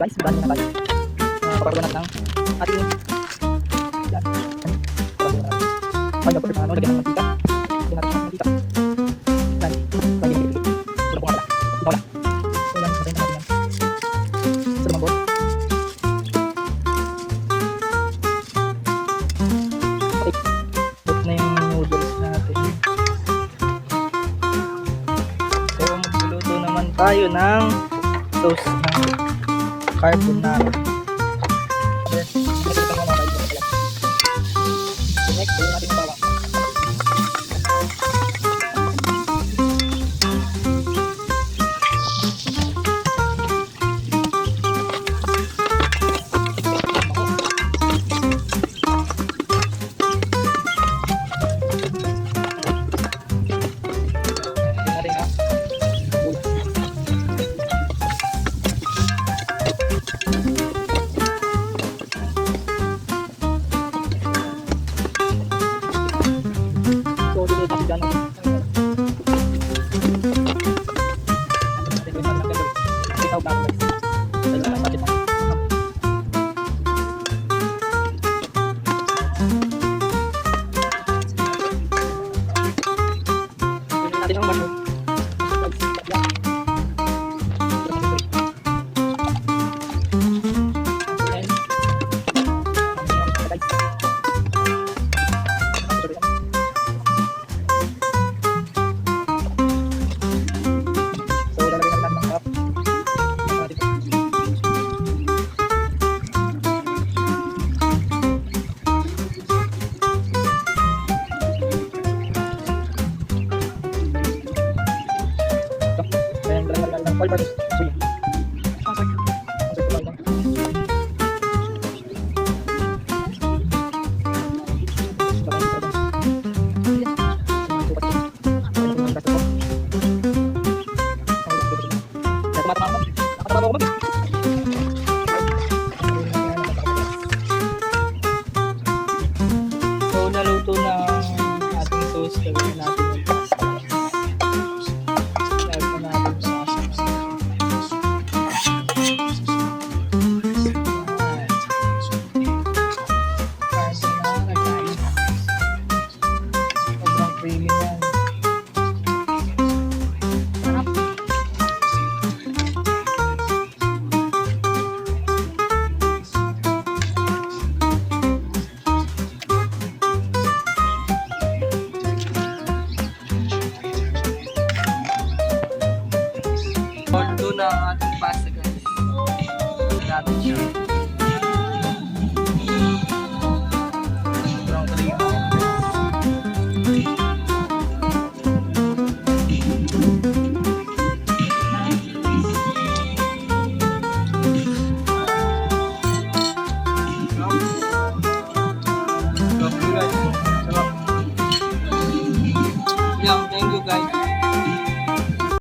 Guys, maganda na tayo. Papagulan natin ang ating yan. Papagulan natin. Ay, dapat na lagyan ng mantika. Lagyan natin ng mantika. Yan. Lagyan ng mantika. Wala po nga pala. Wala. So, yan. Lagyan natin yan. Sa lumambot. Okay. Put na yung noodles natin. So, magluluto naman tayo ng toast ng carbonara. Yes, ito mo mga kaibigan. So next, gawin natin yung bawang. All-purpose suya. So, naluto na ating toast. Gawin natin yung pasta. Lagyan natin sa sobrang creamy yan. Ordo na ang ating pasta, guys. Ordo natin siya. Sobrang creamy. Sarap, guys. Sarap. Yan,